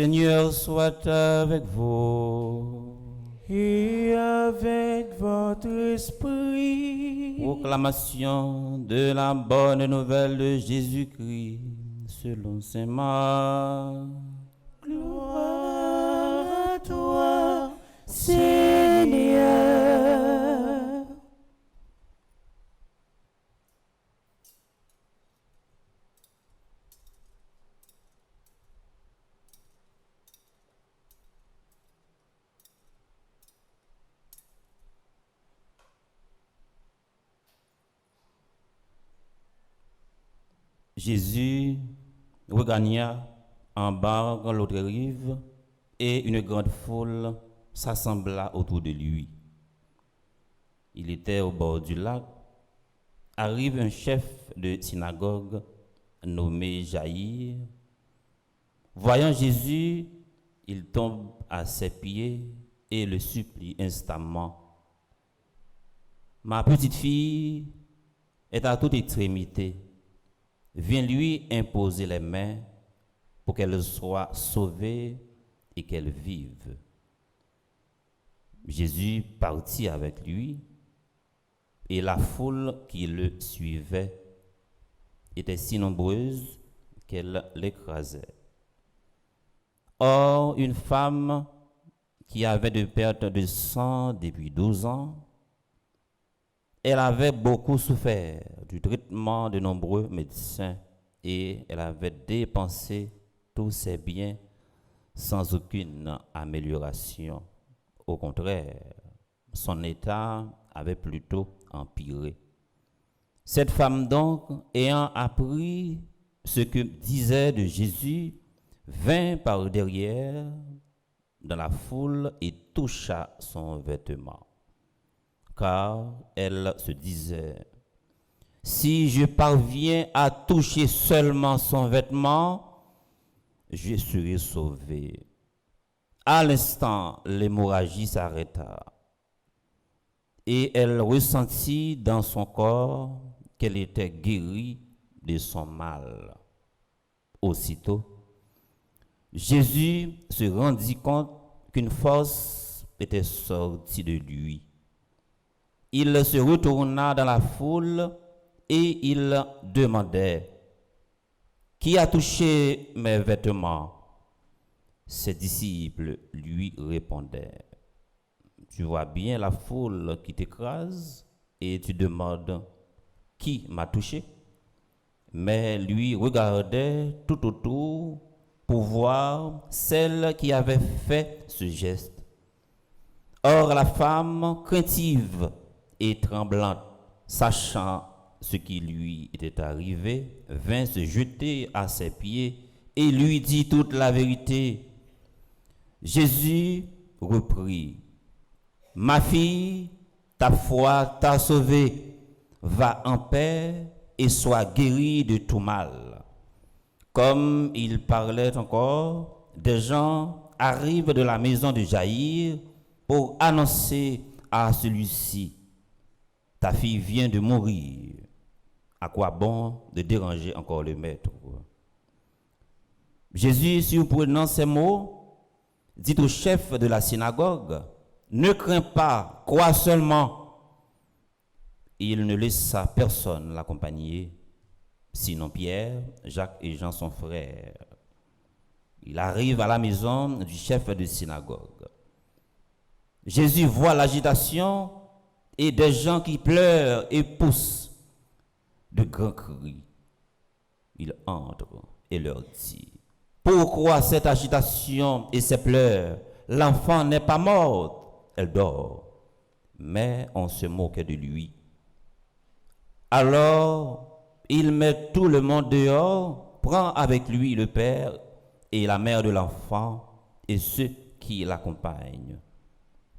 Seigneur soit avec vous. Et avec votre esprit. Proclamation de la bonne nouvelle de Jésus-Christ selon saint Marc. Gloire à toi, Seigneur. Jésus regagna en barque l'autre rive et une grande foule s'assembla autour de lui. Il était au bord du lac. Arrive un chef de synagogue nommé Jaïr. Voyant Jésus, il tombe à ses pieds et le supplie instamment. Ma petite fille est à toute extrémité. Viens lui imposer les mains pour qu'elle soit sauvée et qu'elle vive. Jésus partit avec lui et la foule qui le suivait était si nombreuse qu'elle l'écrasait. Or, une femme qui avait de perte de sang depuis 12 ans, elle avait beaucoup souffert du traitement de nombreux médecins et elle avait dépensé tous ses biens sans aucune amélioration. Au contraire, son état avait plutôt empiré. Cette femme donc, ayant appris ce que disait de Jésus, vint par derrière dans la foule et toucha son vêtement. Car elle se disait, si je parviens à toucher seulement son vêtement, je serai sauvé. À l'instant, l'hémorragie s'arrêta et elle ressentit dans son corps qu'elle était guérie de son mal. Aussitôt, Jésus se rendit compte qu'une force était sortie de lui. Il se retourna dans la foule et il demandait, qui a touché mes vêtements? Ses disciples lui répondaient, tu vois bien la foule qui t'écrase et tu demandes, qui m'a touché? Mais lui regardait tout autour pour voir celle qui avait fait ce geste. Or la femme, craintive et tremblante, sachant ce qui lui était arrivé, vint se jeter à ses pieds et lui dit toute la vérité. Jésus reprit, ma fille, ta foi t'a sauvée, va en paix et sois guérie de tout mal. Comme il parlait encore, des gens arrivent de la maison de Jaïr pour annoncer à celui-ci, ta fille vient de mourir. À quoi bon de déranger encore le maître? Jésus, surprenant ces mots, dit au chef de la synagogue, ne crains pas, crois seulement. Il ne laissa personne l'accompagner, sinon Pierre, Jacques et Jean son frère. Il arrive à la maison du chef de synagogue. Jésus voit l'agitation et des gens qui pleurent et poussent de grands cris. Il entre et leur dit, pourquoi cette agitation et ces pleurs? L'enfant n'est pas morte, elle dort. Mais on se moquait de lui. Alors, il met tout le monde dehors, prend avec lui le père et la mère de l'enfant et ceux qui l'accompagnent.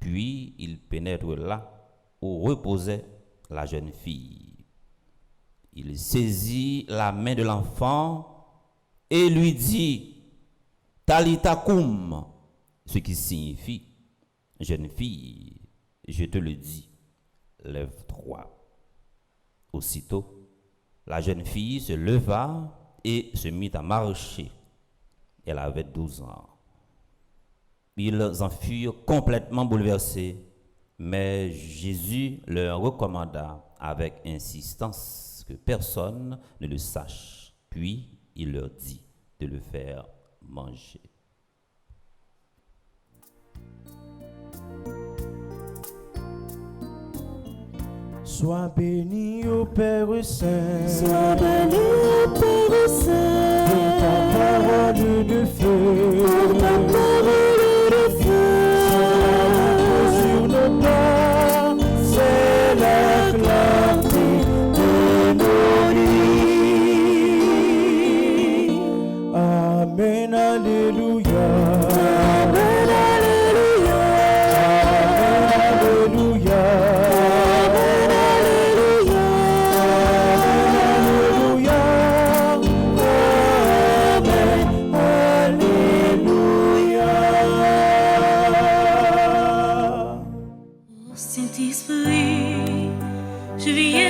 Puis il pénètre là où reposait la jeune fille. Il saisit la main de l'enfant et lui dit, Talitha koum, ce qui signifie, jeune fille, je te le dis, lève-toi. Aussitôt, la jeune fille se leva et se mit à marcher. Elle avait 12 ans. Ils en furent complètement bouleversés, mais Jésus leur recommanda avec insistance que personne ne le sache. Puis il leur dit de le faire manger. Sois béni au Père Saint, Sois béni au Père Saint, pour ta parole de feu, pour ta parole de feu. sur nos pas, c'est la clarté de nos nuits. Amen, alléluia. Amen, alléluia. Alléluia. Amen, alléluia. Alléluia. Saint-Esprit, je viens